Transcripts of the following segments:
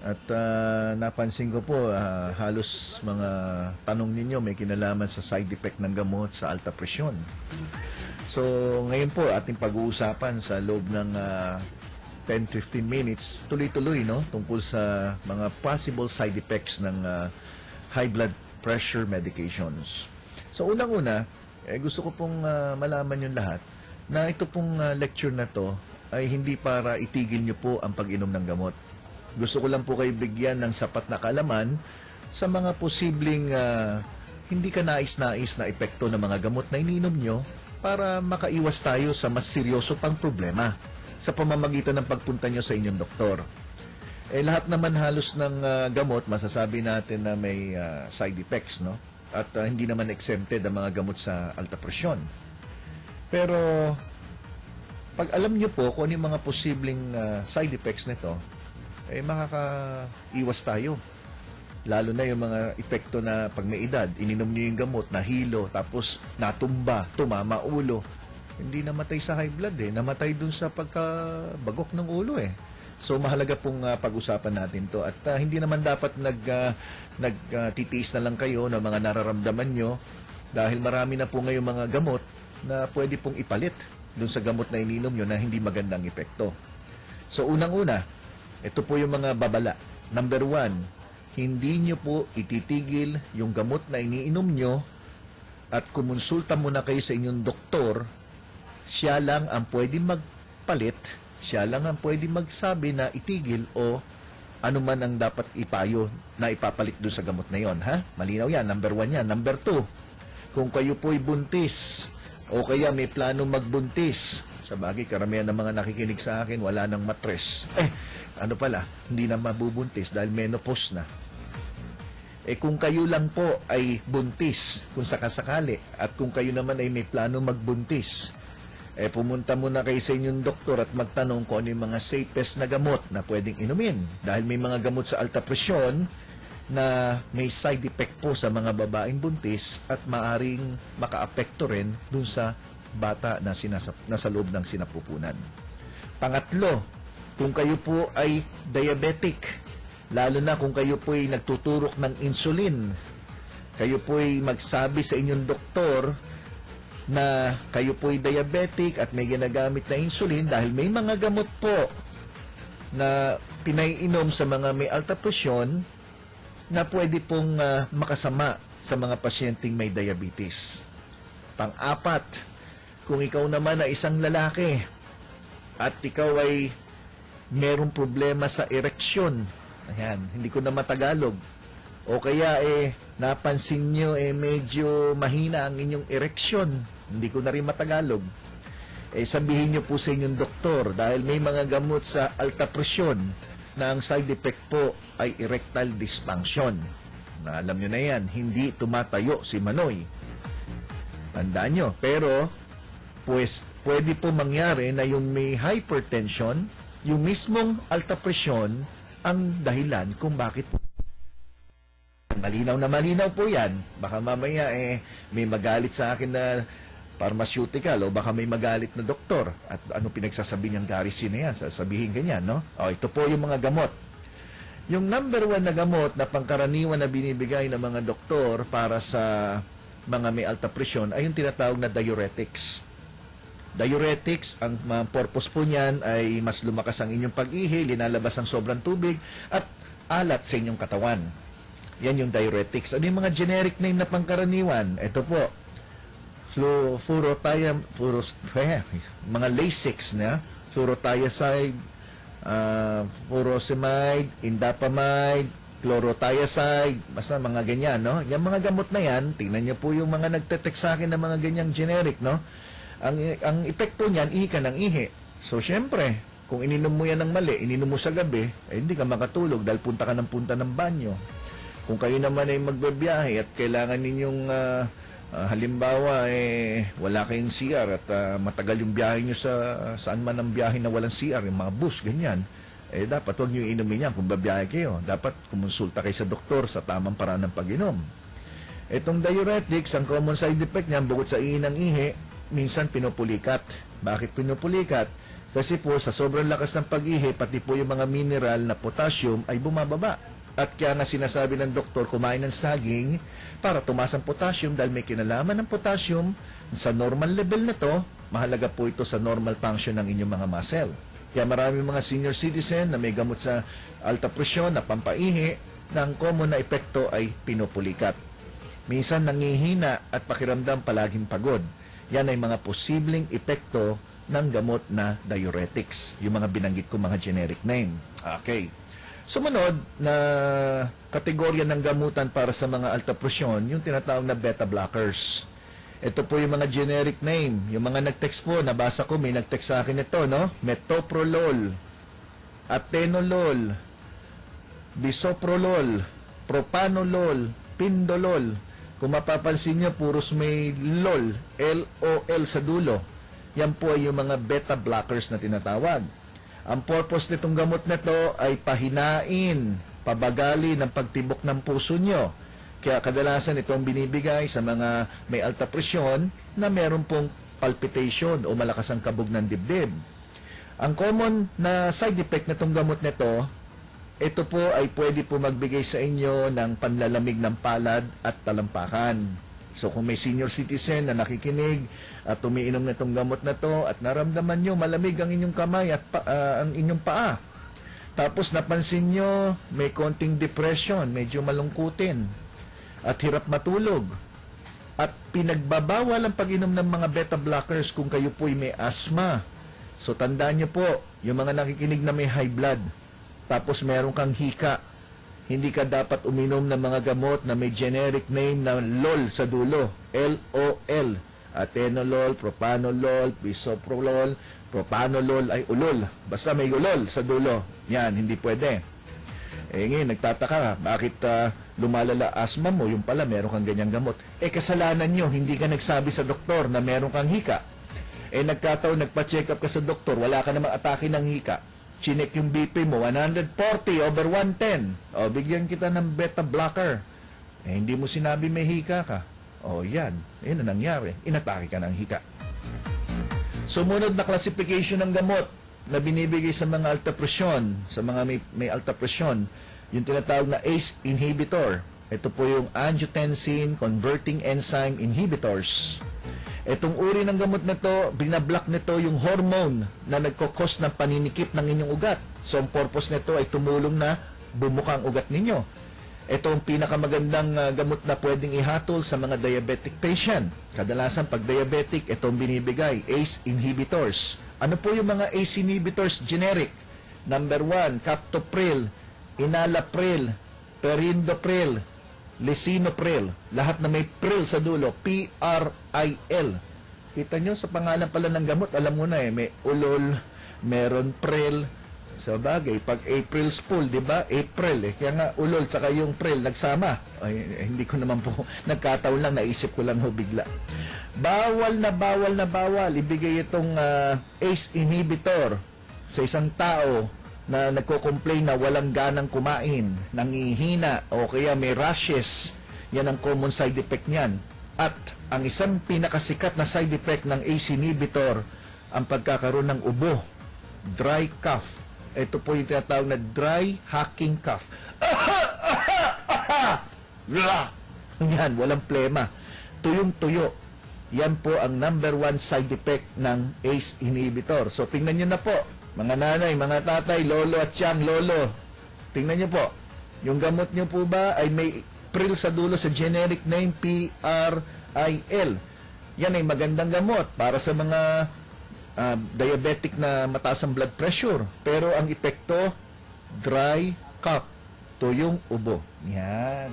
At napansin ko po, halos mga tanong ninyo may kinalaman sa side effect ng gamot sa alta presyon. So, ngayon po ating pag-uusapan sa loob ng 10-15 minutes, tuloy-tuloy, no? Tungkol sa mga possible side effects ng high blood pressure medications. So, unang-una, gusto ko pong malaman yung lahat na ito pong lecture na to ay hindi para itigil nyo po ang pag-inom ng gamot. Gusto ko lang po kayo bigyan ng sapat na kaalaman sa mga posibleng hindi ka nais-nais na epekto ng mga gamot na iniinom nyo para makaiwas tayo sa mas seryoso pang problema sa pamamagitan ng pagpunta nyo sa inyong doktor. Lahat naman halos ng gamot, masasabi natin na may side effects, no? At hindi naman exempted ang mga gamot sa alta presyon. Pero pag alam nyo po kung ano yung mga posibleng side effects nito, makakaiwas tayo. Lalo na yung mga epekto na pag may edad, ininom nyo yung gamot, nahilo, tapos natumba, tumama ulo. Hindi namatay sa high blood namatay dun sa pagkabagok ng ulo So mahalaga pong pag-usapan natin to. At hindi naman dapat nagtitiis na lang kayo ng mga nararamdaman nyo dahil marami na po ngayong mga gamot na pwede pong ipalit dun sa gamot na ininom nyo na hindi magandang epekto. So unang-una, ito po yung mga babala. Number 1, hindi nyo po ititigil yung gamot na iniinom nyo at kumonsulta muna kayo sa inyong doktor. Siya lang ang pwede magpalit, siya lang ang pwede magsabi na itigil o ano man ang dapat ipayo na ipapalit doon sa gamot na yon, ha? Malinaw yan. Number 1 yan. Number 2, kung kayo po'y buntis o kaya may plano magbuntis, sa bagay, karamihan ng mga nakikinig sa akin, wala nang matres. Ano pala, hindi na mabubuntis dahil menopause na. Kung kayo lang po ay buntis, kung sakasakali, at kung kayo naman ay may plano magbuntis, pumunta muna kayo sa inyong doktor at magtanong kung ano yung mga safest na gamot na pwedeng inumin. Dahil may mga gamot sa alta presyon na may side effect po sa mga babaeng buntis at maaring makaapekto rin dun sa bata na nasa loob ng sinapupunan. Pangatlo, kung kayo po ay diabetic, lalo na kung kayo po ay nagtuturok ng insulin, kayo po ay magsabi sa inyong doktor na kayo po ay diabetic at may ginagamit na insulin dahil may mga gamot po na pinaiinom sa mga may alta presyon na pwede pong makasama sa mga pasyenteng may diabetes. Pang-apat, kung ikaw naman ay isang lalaki at ikaw ay merong problema sa ereksyon, ayan, hindi ko na matagalog, o kaya napansin nyo medyo mahina ang inyong ereksyon, hindi ko na rin matagalog, sabihin nyo po sa inyong doktor dahil may mga gamot sa alta presyon na ang side effect po ay erectile dysfunction. Na alam nyo na yan, hindi tumatayo si Manoy. Tandaan nyo, pero pues pwede po mangyari na yung may hypertension, yung mismong alta presyon ang dahilan kung bakit po. Malinaw na malinaw po yan. Baka mamaya may magalit sa akin na pharmaceutical o baka may magalit na doktor. At ano pinagsasabi niyang Garrison na yan? Sasabihin ganyan, no? Ito po yung mga gamot. Yung number 1 na gamot na pangkaraniwan na binibigay ng mga doktor para sa mga may alta presyon ay yung tinatawag na diuretics. Diuretics, ang purpose po niyan ay mas lumakas ang inyong pag-ihi, linalabas ang sobrang tubig, at alat sa inyong katawan. Yan yung diuretics. Ano yung mga generic name na pangkaraniwan? Ito po, mga Lasix na, fluorothiazide, furosemide, indapamide, chlorothiazide, basta mga ganyan, no? Yung mga gamot na yan, tingnan niyo po yung mga nagte-text sa akin ng mga ganyang generic, no? Ang epekto niyan, ihi ka ng ihi. So, syempre, kung ininom mo yan ng mali, ininom mo sa gabi, hindi ka makatulog dahil punta ka ng punta ng banyo. Kung kayo naman ay magbabiyahe at kailangan ninyong, halimbawa, wala kayong CR at matagal yung biyahe nyo sa saan man ang biyahe na walang CR, yung mga bus, ganyan, dapat huwag nyo inumin yan kung babiyahe kayo. Dapat kumonsulta kayo sa doktor sa tamang paraan ng pag-inom. Itong diuretics, ang common side effect niyan, bukod sa ihi ng ihi, minsan pinupulikat. Bakit pinupulikat? Kasi po, sa sobrang lakas ng pag-ihi, pati po yung mga mineral na potassium ay bumababa. At kaya nga sinasabi ng doktor, kumain ng saging para tumaas ang potassium dahil may kinalaman ng potassium sa normal level na to, mahalaga po ito sa normal function ng inyong mga muscle. Kaya maraming mga senior citizen na may gamot sa alta presyon na pampaihi na ang common na epekto ay pinupulikat. Minsan nangihina at pakiramdam palaging pagod. Yan ay mga posibleng epekto ng gamot na diuretics. Yung mga binanggit ko mga generic name. Okay. Sumunod na kategorya ng gamutan para sa mga alta presyon, yung tinatawag na beta blockers. Ito po yung mga generic name. Yung mga nag-text po, nabasa ko, may nag-text sa akin ito, no? Metoprolol, atenolol, bisoprolol, propanolol, pindolol. Kung mapapansin nyo, puros may LOL, L-O-L sa dulo. Yan po ay yung mga beta blockers na tinatawag. Ang purpose nitong gamot na to ay pahinain, pabagali ng pagtibok ng puso nyo. Kaya kadalasan itong binibigay sa mga may alta presyon na meron pong palpitation o malakas ang kabog ng dibdib. Ang common na side effect na itong gamot na ito po ay pwede po magbigay sa inyo ng panlalamig ng palad at talampakan. So kung may senior citizen na nakikinig at umiinom na itong gamot na to at naramdaman nyo malamig ang inyong kamay at ang inyong paa, tapos napansin nyo may konting depression, medyo malungkutin at hirap matulog, at pinagbabawal ang pag-inom ng mga beta blockers kung kayo po'y may asthma. So tandaan nyo po, yung mga nakikinig na may high blood, tapos meron kang hika, hindi ka dapat uminom ng mga gamot na may generic name na LOL sa dulo. L-O-L. Atenolol, propanolol, bisoprolol, propanolol ay ulol. Basta may ulol sa dulo. Yan, hindi pwede. Eh ngayon, nagtataka ka, bakit lumalala asthma mo, yung pala meron kang ganyang gamot. Eh kasalanan nyo, hindi ka nagsabi sa doktor na meron kang hika. Eh nagkataon, nagpa-check up ka sa doktor, wala ka namang atake ng hika. Chinek yung BP mo, 140/110. O, bigyan kita ng beta blocker. Eh, hindi mo sinabi may hika ka. O, yan. Yan ang nangyari. Inatake ka ng hika. Sumunod na classification ng gamot na binibigay sa mga alta presyon, sa mga may alta presyon, yung tinatawag na ACE inhibitor. Ito po yung angiotensin converting enzyme inhibitors. Itong uri ng gamot na to, binablock nito yung hormone na nagkokos ng paninikip ng inyong ugat. So, ang purpose nito ay tumulong na bumuka ang ugat ninyo. Ito ang pinakamagandang gamot na pwedeng ihatol sa mga diabetic patient. Kadalasan, pag diabetic, ito ang binibigay, ACE inhibitors. Ano po yung mga ACE inhibitors? Generic. Number 1, captopril, enalapril, perindopril, lisinopril, lahat na may pril sa dulo, P-R-I-L. Kita nyo, sa pangalan pala ng gamot, alam mo na may ulol, meron pril. Sa bagay, pag April's Fool, di ba? April, Kaya nga, ulol, saka yung pril, nagsama. Ay, hindi ko naman po, nagkataon lang, naisip ko lang bigla. Bawal na bawal ibigay itong ACE inhibitor sa isang tao na nagko-complain na walang ganang kumain, nangihina, o kaya may rashes. Yan ang common side effect niyan. At ang isang pinakasikat na side effect ng ACE inhibitor, ang pagkakaroon ng ubo, dry cough. Ito po yung tinatawag na dry hacking cough. Yan, walang plema. Tuyong-tuyo. Yan po ang number 1 side effect ng ACE inhibitor. So, tingnan nyo na po. Mga nanay, mga tatay, lolo at tiyang lolo, tingnan nyo po, yung gamot nyo po ba ay may pril sa dulo sa generic name P-R-I-L. Yan ay magandang gamot para sa mga diabetic na mataas ang blood pressure. Pero ang epekto, dry cough, tuyong ubo. Yan.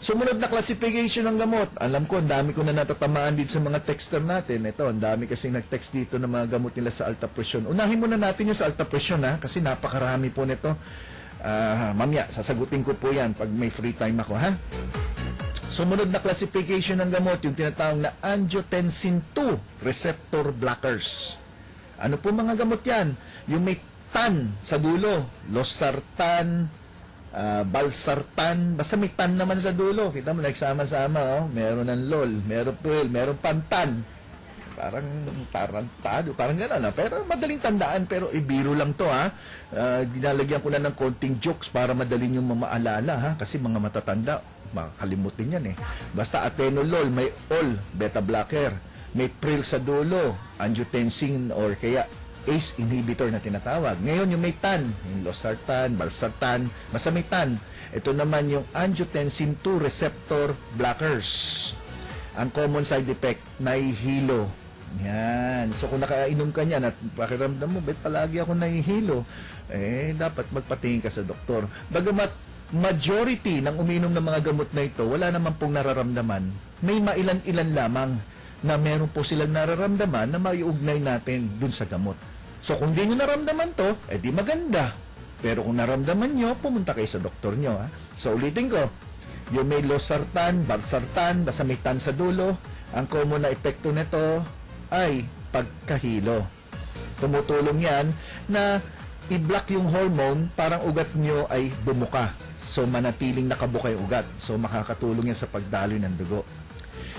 Sumunod na classification ng gamot. Alam ko, ang dami ko na natatamaan dito sa mga texter natin. Ito, ang dami kasing nag-text dito ng mga gamot nila sa alta presyon. Unahin muna natin yung sa alta presyon, ha? Kasi napakarami po nito. Mamaya, sasagutin ko po yan pag may free time ako, ha? Sumunod na classification ng gamot, yung tinatawag na angiotensin 2 receptor blockers. Ano po mga gamot yan? Yung may tan sa dulo, losartan, balsartan, basta may tan naman sa dulo. Kita mo, nagsama-sama, oh. Meron ng LOL, meron pril, meron pantan. Parang tarantado, parang gano'n. Pero madaling tandaan, pero biro lang to, ha. Ginalagyan ko na ng konting jokes para madali nyo mamaalala, ha. Kasi mga matatanda, makakalimutin yan, eh. Basta atenolol, may all, beta blocker. May pril sa dulo, angiotensin or kaya ACE inhibitor na tinatawag. Ngayon, yung may TAN, yung losartan, valsartan, basta may TAN. Ito naman yung angiotensin 2 receptor blockers. Ang common side effect, nahihilo. Yan. So, kung nakainom ka niyan at pakiramdam mo, bet palagi ako nahihilo, dapat magpatingin ka sa doktor. Bagamat majority ng uminom ng mga gamot na ito, wala naman pong nararamdaman. May mailan-ilan lamang na meron po silang nararamdaman na maiugnay natin dun sa gamot. So, kung di nyo naramdaman to, di maganda. Pero kung naramdaman nyo, pumunta kayo sa doktor nyo. Ha? So, ulitin ko, yung may losartan, valsartan, basta may tan sa dulo, ang common na epekto nito ay pagkahilo. Tumutulong yan na i-block yung hormone, parang ugat nyo ay bumuka. So, manatiling nakabuka yung ugat. So, makakatulong yan sa pagdaloy ng dugo.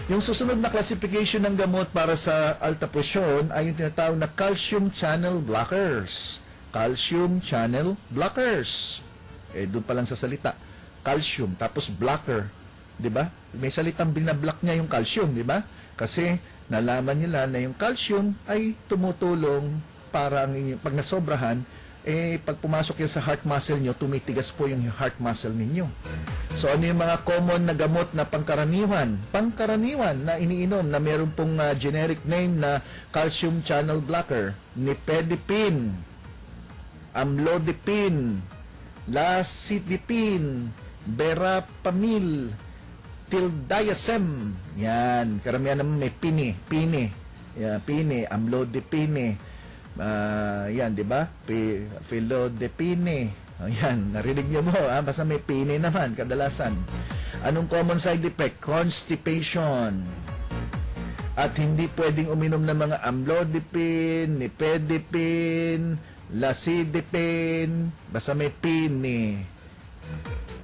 Yung susunod na classification ng gamot para sa alta presyon ay yung tinatawag na calcium channel blockers. Calcium channel blockers. Doon pa lang sa salita. Calcium, tapos blocker. 'Di ba? May salitang binablock niya yung calcium, 'di ba? Kasi nalaman nila na yung calcium ay tumutulong para ang inyong, pag nasobrahan, pag pumasok yan sa heart muscle nyo, tumitigas po yung heart muscle ninyo. So, ano yung mga common na gamot na pangkaraniwan? Pangkaraniwan na iniinom na meron pong generic name na calcium channel blocker. Nifedipine, amlodipine, lasitipine, verapamil, tildiazem. Yan. Karamihan naman may pine. Yan, pine, amlodipine. Yan, di ba? Philodipine. Yan, narinig niyo mo, basta may pine naman, kadalasan. Anong common side effect? Constipation. At hindi pwedeng uminom ng mga amlodipine, nifedipine, lasitipine, basta may pine.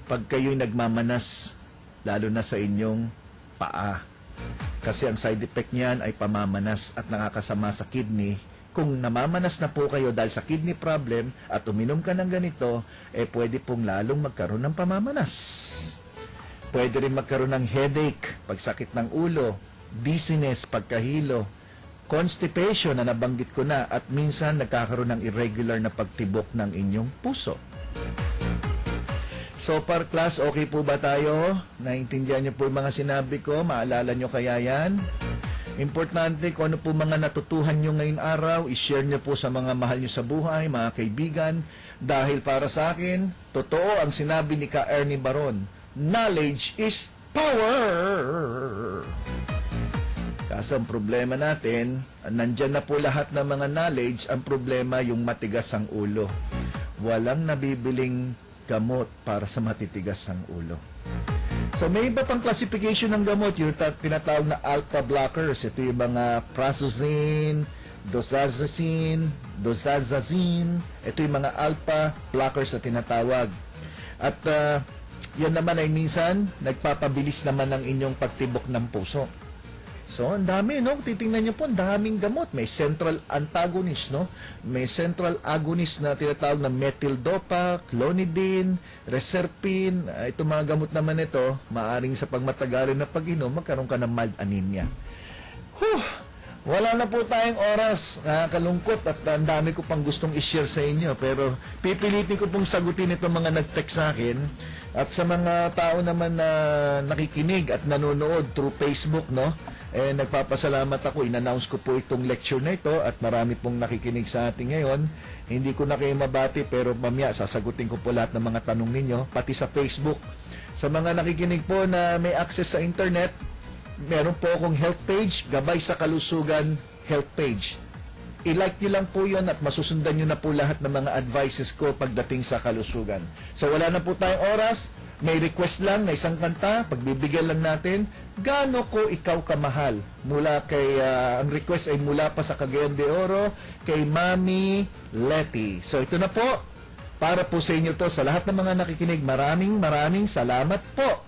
Pag kayo'y nagmamanas, lalo na sa inyong paa. Kasi ang side effect niyan ay pamamanas at nakakasama sa kidney. Kung namamanas na po kayo dahil sa kidney problem at uminom ka ng ganito, pwede pong lalong magkaroon ng pamamanas. Pwede rin magkaroon ng headache, pagsakit ng ulo, dizziness, pagkahilo, constipation na nabanggit ko na, at minsan nagkakaroon ng irregular na pagtibok ng inyong puso. So, par class, okay po ba tayo? Naintindihan niyo po yung mga sinabi ko? Maalala niyo kaya yan? Importante kung ano po mga natutuhan nyo ngayong araw, i-share nyo po sa mga mahal nyo sa buhay, mga kaibigan, dahil para sa akin, totoo ang sinabi ni Ka Ernie Baron, knowledge is power! Kaso ang problema natin, nandyan na po lahat ng mga knowledge, ang problema yung matigas ang ulo. Walang nabibiling gamot para sa matitigas ang ulo. So, may iba pang classification ng gamot, yung tinatawag na alpha blockers. Ito yung mga prazosin, dosazazine. Ito yung mga alpha blockers na tinatawag. At yan naman ay minsan, nagpapabilis naman ng inyong pagtibok ng puso. So, ang dami, no? Titingnan nyo po, ang daming gamot. May central antagonist, no? May central agonist na tinatawag na methyl-dopa, clonidine, reserpine. Itong mga gamot naman ito, maaring sa pagmatagalan na pag-inom, magkaroon ka ng mild anemia. Wala na po tayong oras. Nakakalungkot at ang dami ko pang gustong i-share sa inyo. Pero pipilitin ko pong sagutin itong mga nag-text sa akin. At sa mga tao naman na nakikinig at nanonood through Facebook, no? Nagpapasalamat ako. In-announce ko po itong lecture na ito at marami pong nakikinig sa atin ngayon. Hindi ko na kayo mabati pero mamaya sasagutin ko po lahat ng mga tanong ninyo, pati sa Facebook. Sa mga nakikinig po na may access sa internet, meron po akong health page, Gabay sa Kalusugan health page. I-like nyo lang po yun at masusundan nyo na po lahat ng mga advices ko pagdating sa kalusugan. So wala na po tayong oras. May request lang na isang kanta, pagbibigyan lang natin, Gaano Ko Ikaw Kamahal? Mula kay, ang request ay mula pa sa Cagayan de Oro, kay Mami Letty. So ito na po, para po sa inyo to, sa lahat ng mga nakikinig, maraming salamat po.